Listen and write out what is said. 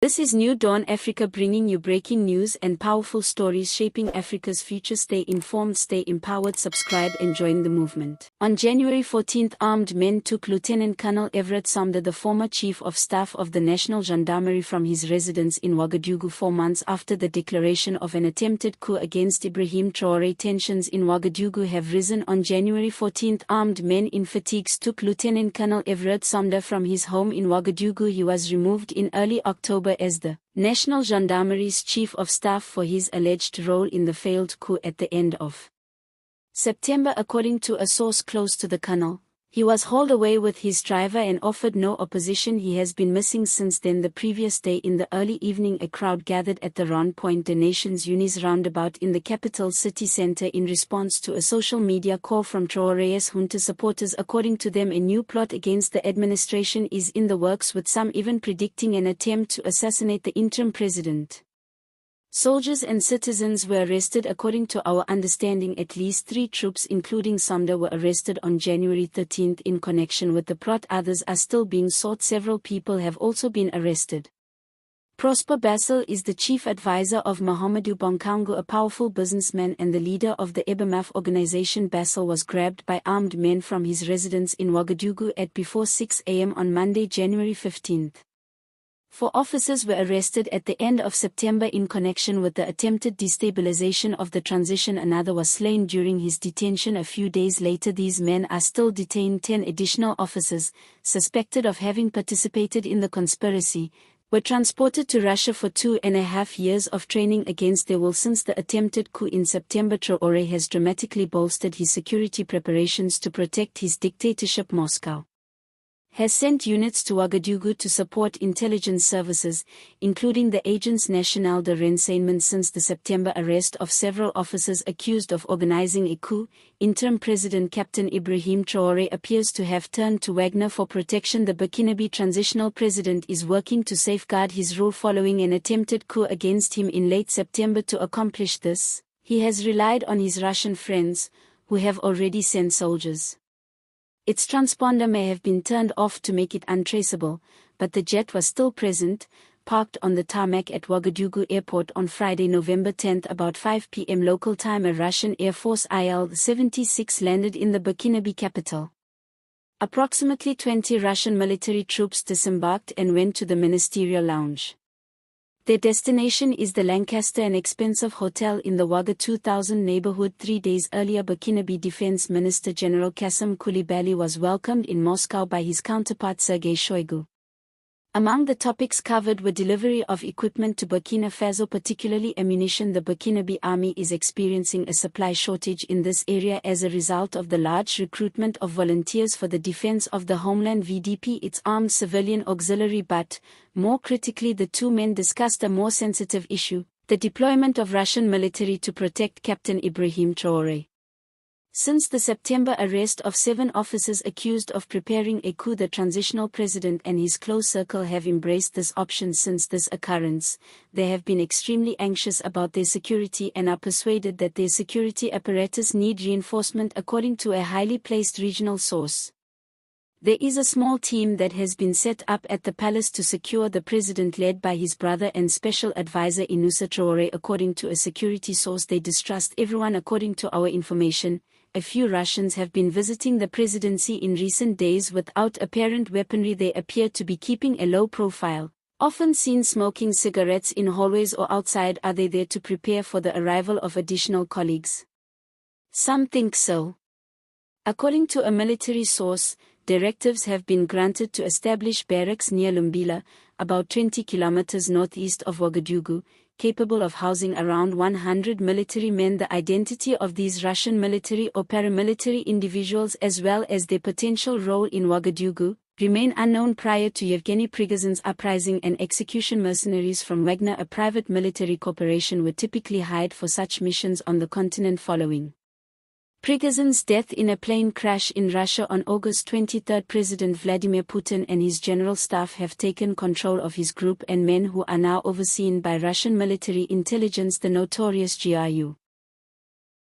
This is New Dawn Africa, bringing you breaking news and powerful stories shaping Africa's future. Stay informed, stay empowered, subscribe and join the movement. On January 14, armed men took Lieutenant Colonel Everett Somda, the former Chief of Staff of the National Gendarmerie, from his residence in Ouagadougou 4 months after the declaration of an attempted coup against Ibrahim Traoré. Tensions in Ouagadougou have risen. On January 14, armed men in fatigues took Lieutenant Colonel Everett Somda from his home in Ouagadougou. He was removed in early October as the National Gendarmerie's Chief of Staff for his alleged role in the failed coup at the end of September. According to a source close to the colonel, he was hauled away with his driver and offered no opposition. He has been missing since then. The previous day in the early evening, a crowd gathered at the Rond Point des Nations Unies roundabout in the capital city center in response to a social media call from Traoré's junta supporters. According to them, a new plot against the administration is in the works, with some even predicting an attempt to assassinate the interim president. Soldiers and citizens were arrested. According to our understanding, at least 3 troops including Somda were arrested on January 13 in connection with the plot. Others are still being sought. Several people have also been arrested. Prosper Bassel is the chief advisor of Mahamadou Bonkango, a powerful businessman and the leader of the Ebamaf organization. Bassel was grabbed by armed men from his residence in Ouagadougou at before 6 a.m. on Monday, January 15. 4 officers were arrested at the end of September in connection with the attempted destabilization of the transition. Another was slain during his detention a few days later. These men are still detained. 10 additional officers, suspected of having participated in the conspiracy, were transported to Russia for 2.5 years of training against their will. Since the attempted coup in September, Traoré has dramatically bolstered his security preparations to protect his dictatorship. Moscow has sent units to Ouagadougou to support intelligence services, including the Agence Nationale de Renseignement. Since the September arrest of several officers accused of organizing a coup, interim President Captain Ibrahim Traoré appears to have turned to Wagner for protection. The Burkinabe transitional president is working to safeguard his rule following an attempted coup against him in late September. To accomplish this, he has relied on his Russian friends, who have already sent soldiers. Its transponder may have been turned off to make it untraceable, but the jet was still present, parked on the tarmac at Ouagadougou Airport on Friday, November 10, about 5 p.m. local time. A Russian Air Force IL-76 landed in the Burkinabe capital. Approximately 20 Russian military troops disembarked and went to the ministerial lounge. Their destination is the Lancaster, an expensive hotel in the Ouaga 2000 neighborhood. 3 days earlier, Burkinabe Defense Minister General Kassim Koulibaly was welcomed in Moscow by his counterpart Sergei Shoigu. Among the topics covered were delivery of equipment to Burkina Faso, particularly ammunition. The Burkinabe army is experiencing a supply shortage in this area as a result of the large recruitment of volunteers for the defense of the homeland VDP, its armed civilian auxiliary. But, more critically, the 2 men discussed a more sensitive issue: the deployment of Russian military to protect Captain Ibrahim Traoré. Since the September arrest of 7 officers accused of preparing a coup, the transitional president and his close circle have embraced this option. Since this occurrence, they have been extremely anxious about their security and are persuaded that their security apparatus need reinforcement. According to a highly placed regional source, there is a small team that has been set up at the palace to secure the president, led by his brother and special advisor Inoussa Traoré. According to a security source, they distrust everyone. According to our information, a few Russians have been visiting the presidency in recent days without apparent weaponry. They appear to be keeping a low profile, often seen smoking cigarettes in hallways or outside. Are they there to prepare for the arrival of additional colleagues? Some think so. According to a military source, directives have been granted to establish barracks near Lumbila, about 20 kilometers northeast of Ouagadougou, capable of housing around 100 military men. The identity of these Russian military or paramilitary individuals, as well as their potential role in Ouagadougou, remain unknown. Prior to Yevgeny Prigozhin's uprising and execution, mercenaries from Wagner, a private military corporation, were typically hired for such missions on the continent. Following Prigozhin's death in a plane crash in Russia on August 23, President Vladimir Putin and his general staff have taken control of his group and men, who are now overseen by Russian military intelligence, the notorious GRU.